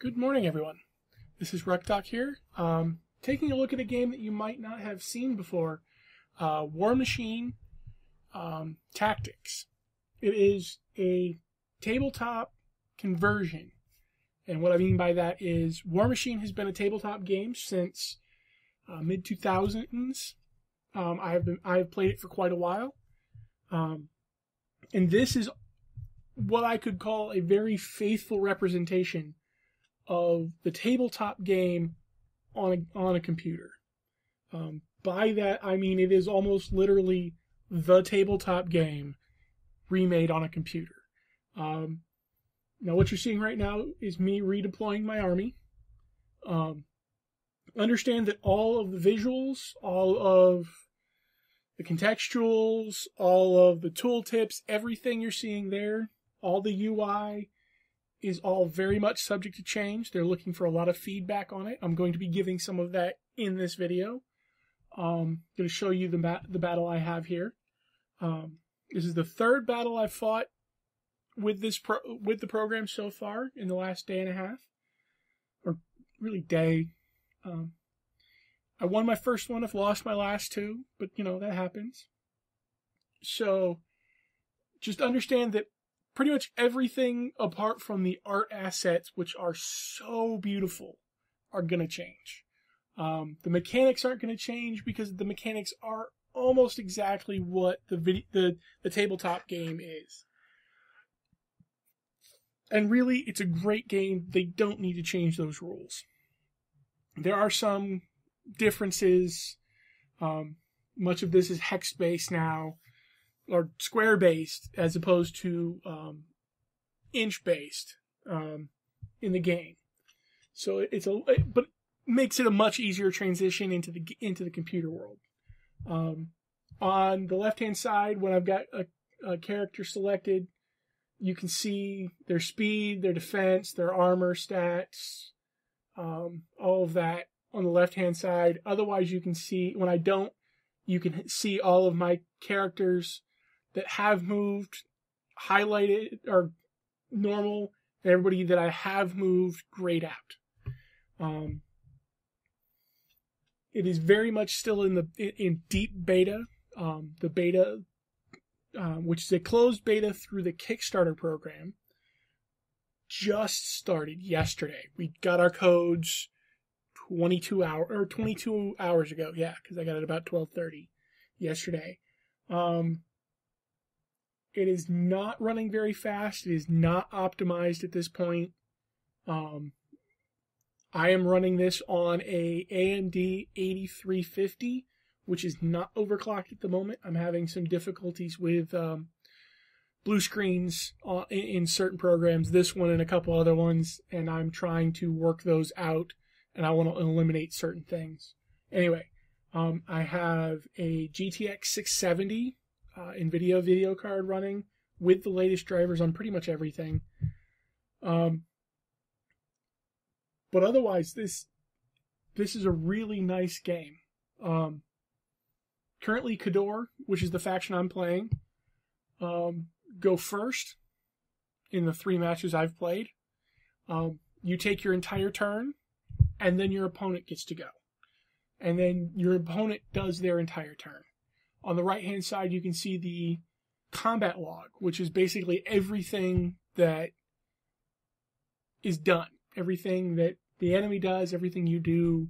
Good morning, everyone. This is Rucktalk here, taking a look at a game that you might not have seen before, Warmachine Tactics. It is a tabletop conversion, and what I mean by that is Warmachine has been a tabletop game since mid-2000s. I have played it for quite a while, and this is what I could call a very faithful representation of the tabletop game on a computer. By that, I mean it is almost literally the tabletop game remade on a computer. Now, what you're seeing right now is me redeploying my army. Understand that all of the visuals, all of the contextuals, all of the tooltips, everything you're seeing there, all the UI, is all very much subject to change. They're looking for a lot of feedback on it. I'm going to be giving some of that in this video. I'm going to show you the battle I have here. This is the third battle I've fought with the program so far in the last day and a half, or really day. I won my first one. I've lost my last two, but that happens. So just understand that pretty much everything apart from the art assets, which are so beautiful, are going to change. The mechanics aren't going to change because the mechanics are almost exactly what the tabletop game is. And really, it's a great game. They don't need to change those rules. There are some differences. Much of this is hex-based now, or square-based, as opposed to inch-based in the game. So but it makes it a much easier transition into the computer world. On the left-hand side, when I've got a character selected, you can see their speed, their defense, their armor stats, all of that on the left-hand side. Otherwise, you can see, when I don't, you can see all of my characters that have moved, highlighted, or normal, and everybody that I have moved grayed out. It is very much still in deep beta. The beta, which is a closed beta through the Kickstarter program, just started yesterday. We got our codes 22 hours ago. Yeah, because I got it about 12:30 yesterday. It is not running very fast. It is not optimized at this point. I am running this on a AMD 8350, which is not overclocked at the moment. I'm having some difficulties with blue screens in certain programs, this one and a couple other ones, and I'm trying to work those out, and I want to eliminate certain things. Anyway, I have a GTX 670 NVIDIA video card running with the latest drivers on pretty much everything. But otherwise, this is a really nice game. Currently, Khador, which is the faction I'm playing, go first in the 3 matches I've played. You take your entire turn, and then your opponent gets to go. And then your opponent does their entire turn. On the right-hand side, you can see the combat log, which is basically everything that is done. Everything that the enemy does, everything you do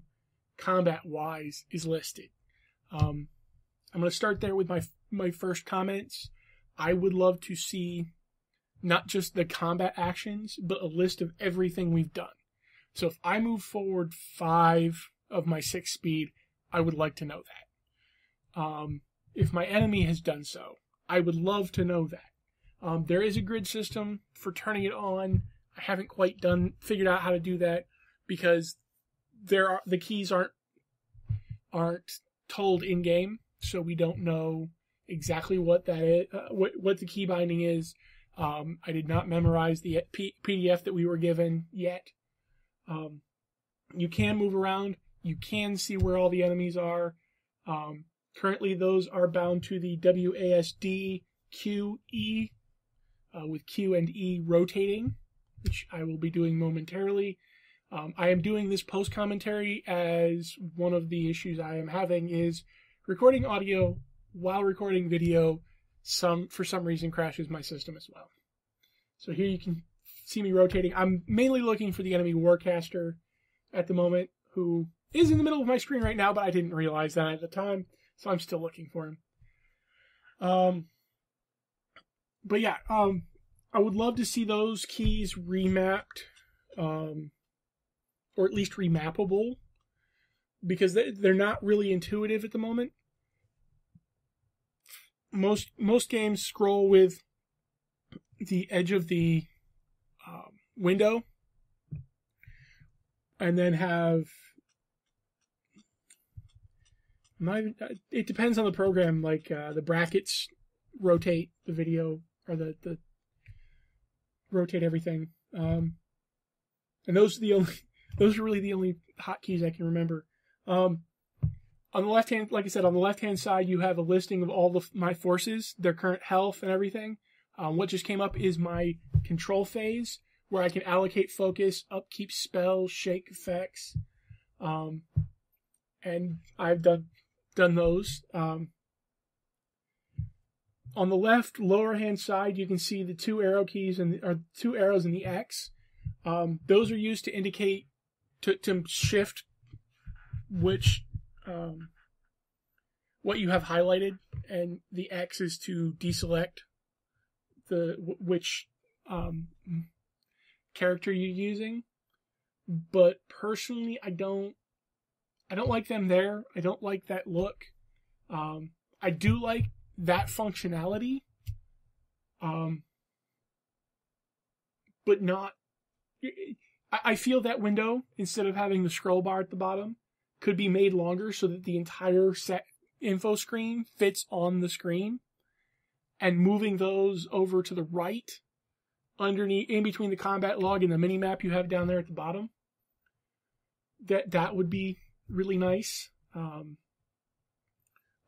combat-wise is listed. I'm going to start there with my first comments. I would love to see not just the combat actions, but a list of everything we've done. So if I move forward 5 of my 6 speed, I would like to know that. If my enemy has done so, I would love to know that. There is a grid system for turning it on. I haven't quite figured out how to do that because the keys aren't told in game, so we don't know exactly what that is, what the key binding is. I did not memorize the PDF that we were given yet. You can move around. You can see where all the enemies are. Currently, those are bound to the WASD QE, with Q and E rotating, which I will be doing momentarily. I am doing this post-commentary as one of the issues I am having is recording audio while recording video for some reason crashes my system as well. So here you can see me rotating. I'm mainly looking for the enemy Warcaster at the moment, who is in the middle of my screen right now, but I didn't realize that at the time, so I'm still looking for him. But yeah, I would love to see those keys remapped, or at least remappable, because they're not really intuitive at the moment. Most games scroll with the edge of the window, and then have... it depends on the program, like the brackets rotate the video, or the rotate everything. And those are really the only hotkeys I can remember. On the left hand, like I said, on the left hand side, you have a listing of all my forces, their current health and everything. What just came up is my control phase, where I can allocate focus, upkeep spells, shake effects, and I've done those. On the left lower hand side, you can see the two arrow keys or two arrows in the X. Those are used to indicate to shift which what you have highlighted, and the X is to deselect which character you're using. But personally, I don't like them there. I don't like that look. I do like that functionality, but not... I feel that window, instead of having the scroll bar at the bottom, could be made longer so that the entire set info screen fits on the screen, and moving those over to the right, underneath, in between the combat log and the minimap you have down there at the bottom. That would be really nice.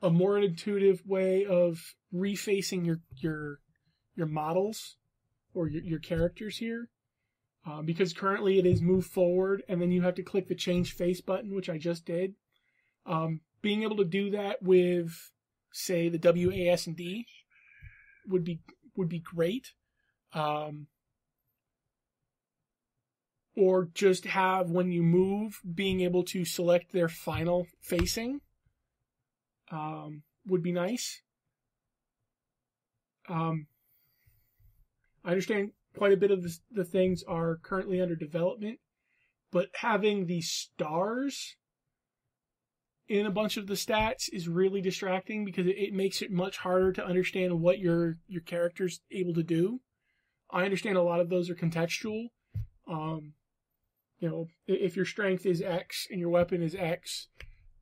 A more intuitive way of refacing your models or your characters here, because currently it is move forward and then you have to click the change face button, which I just did. Being able to do that with, say, the W, A, S, and D would be great. Or just have, when you move, being able to select their final facing would be nice. I understand quite a bit of the things are currently under development, but having the stars in a bunch of the stats is really distracting, because it makes it much harder to understand what your character's able to do. I understand a lot of those are contextual. If your strength is X and your weapon is X,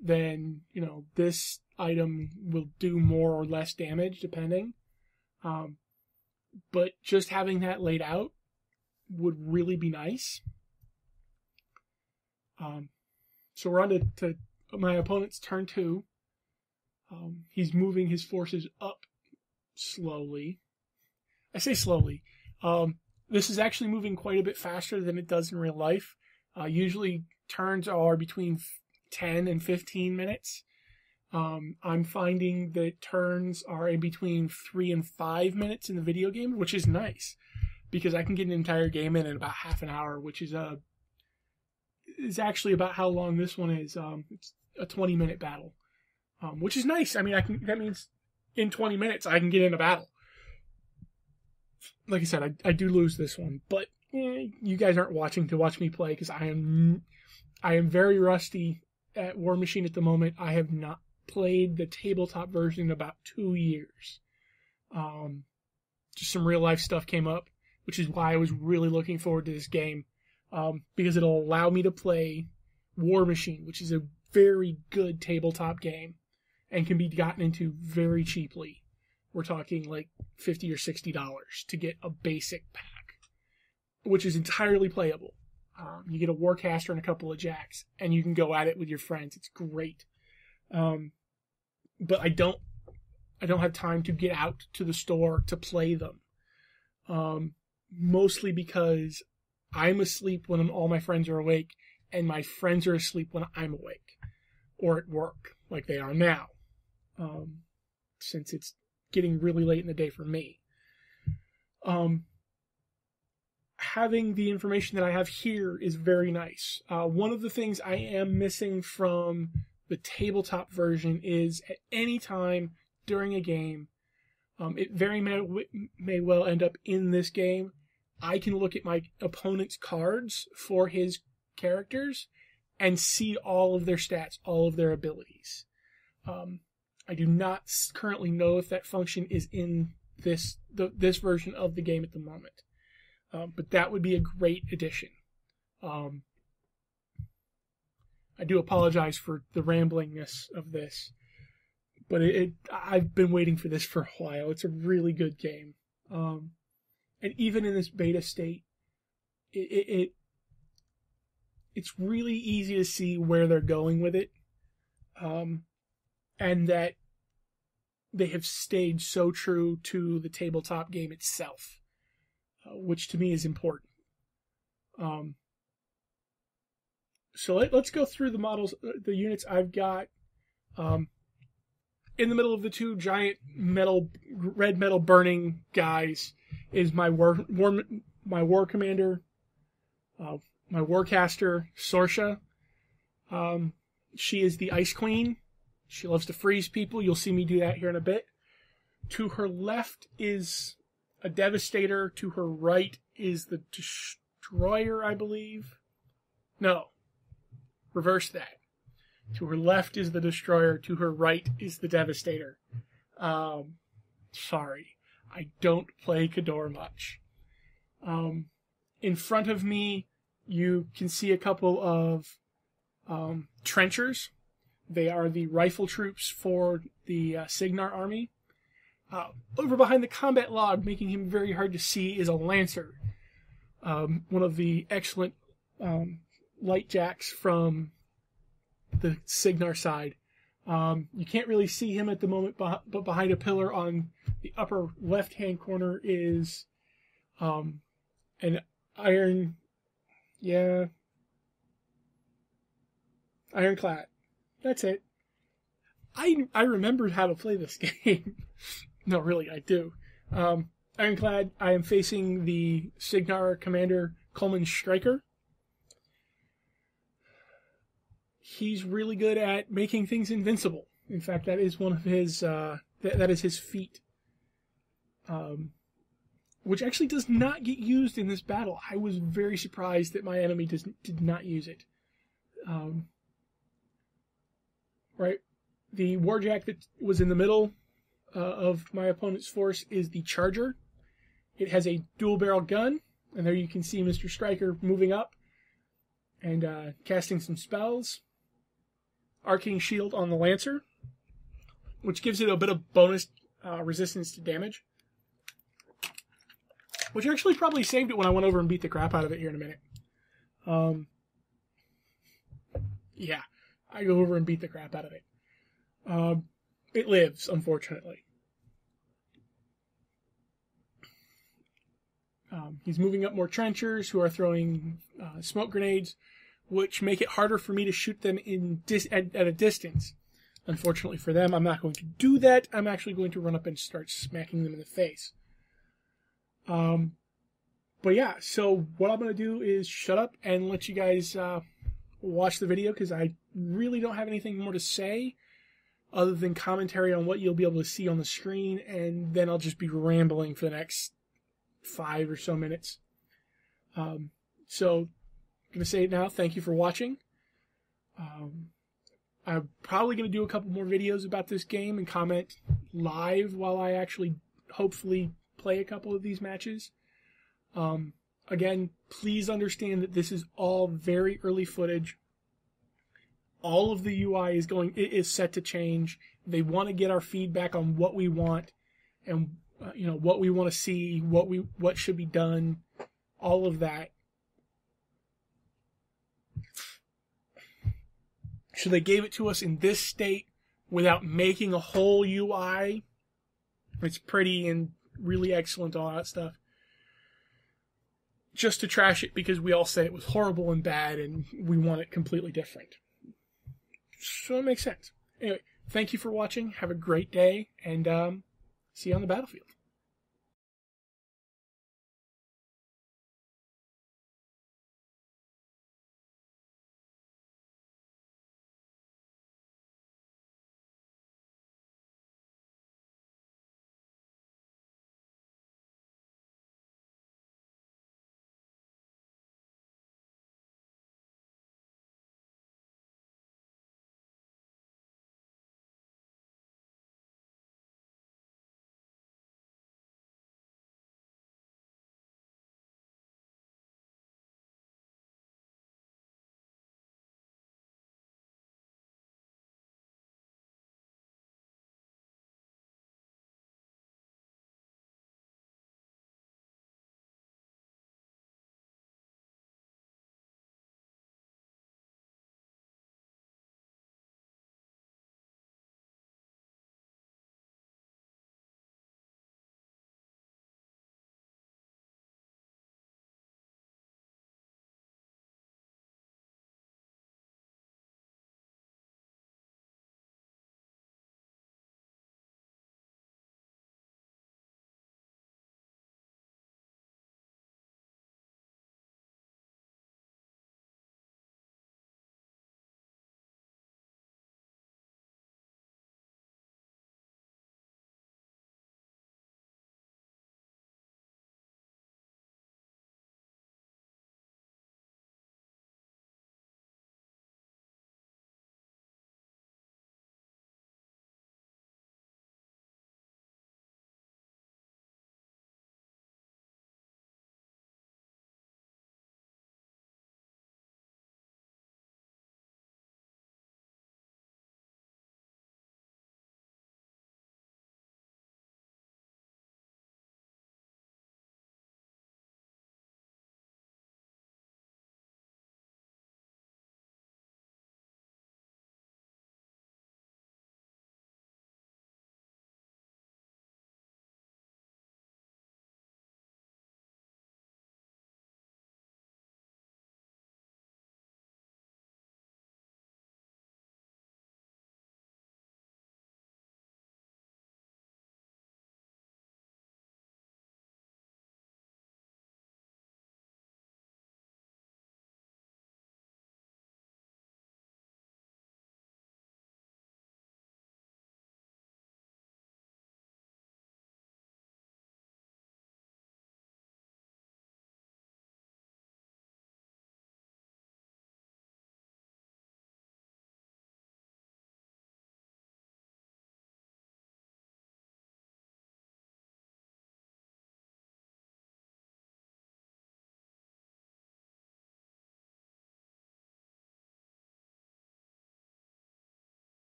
then, this item will do more or less damage, depending. But just having that laid out would really be nice. So we're on to my opponent's turn 2. He's moving his forces up slowly. I say slowly. This is actually moving quite a bit faster than it does in real life. Usually turns are between 10 and 15 minutes. I'm finding that turns are in between 3 and 5 minutes in the video game, which is nice, because I can get an entire game in about half an hour, which is actually about how long this one is. It's a 20-minute battle, which is nice. I mean, that means in 20 minutes I can get in a battle. Like I said, I do lose this one, but you guys aren't watching to watch me play, because I am very rusty at Warmachine at the moment. I have not played the tabletop version in about 2 years. Just some real life stuff came up, which is why I was really looking forward to this game, because it'll allow me to play Warmachine, which is a very good tabletop game and can be gotten into very cheaply. We're talking like $50 or $60 to get a basic pack, which is entirely playable. You get a Warcaster and a couple of jacks, and you can go at it with your friends. It's great. But I don't have time to get out to the store to play them. Mostly because I'm asleep when all my friends are awake, and my friends are asleep when I'm awake, or at work, like they are now, since it's getting really late in the day for me. Having the information that I have here is very nice. One of the things I am missing from the tabletop version is at any time during a game, it very may well end up in this game, I can look at my opponent's cards for his characters and see all of their stats, all of their abilities. I do not currently know if that function is in this version of the game at the moment. But that would be a great addition. I do apologize for the ramblingness of this, but I've been waiting for this for a while. It's a really good game. And even in this beta state, it's really easy to see where they're going with it, and that they have stayed so true to the tabletop game itself, which to me is important. So let's go through the models, the units I've got. In the middle of the two giant red metal burning guys is my war commander, my warcaster, Sorsha. She is the Ice Queen. She loves to freeze people. You'll see me do that here in a bit. To her left is a Devastator. To her right is the Destroyer, I believe. No. Reverse that. To her left is the Destroyer. To her right is the Devastator. Sorry. I don't play Khador much. In front of me, you can see a couple of trenchers. They are the rifle troops for the Signar army. Over behind the combat log, making him very hard to see, is a Lancer. One of the excellent light jacks from the Signar side. You can't really see him at the moment, but behind a pillar on the upper left-hand corner is an ironclad. That's it. I remembered how to play this game. No, really, I do. Ironclad, I am facing the Signar commander, Coleman Stryker. He's really good at making things invincible. In fact, that is one of his, that is his feat. Which actually does not get used in this battle. I was very surprised that my enemy did not use it. Right? The warjack that was in the middle of my opponent's force is the Charger. It has a dual-barrel gun, and there you can see Mr. Stryker moving up and casting some spells. Arcane Shield on the Lancer, which gives it a bit of bonus resistance to damage. Which actually probably saved it when I went over and beat the crap out of it here in a minute. Yeah, I go over and beat the crap out of it. It lives, unfortunately. He's moving up more trenchers who are throwing smoke grenades, which make it harder for me to shoot them at a distance. Unfortunately for them, I'm not going to do that. I'm actually going to run up and start smacking them in the face. But yeah, so what I'm going to do is shut up and let you guys watch the video, because I really don't have anything more to say other than commentary on what you'll be able to see on the screen, and then I'll just be rambling for the next 5 or so minutes. So I'm going to say it now. Thank you for watching. I'm probably going to do a couple more videos about this game and comment live while I actually hopefully play a couple of these matches. Again, please understand that this is all very early footage. All of the UI is set to change. They want to get our feedback on what we want and what we want to see, what should be done, all of that. So they gave it to us in this state without making a whole UI. It's pretty and really excellent, all that stuff. just to trash it because we all say it was horrible and bad and we want it completely different. So it makes sense. Anyway, thank you for watching. Have a great day, and see you on the battlefield.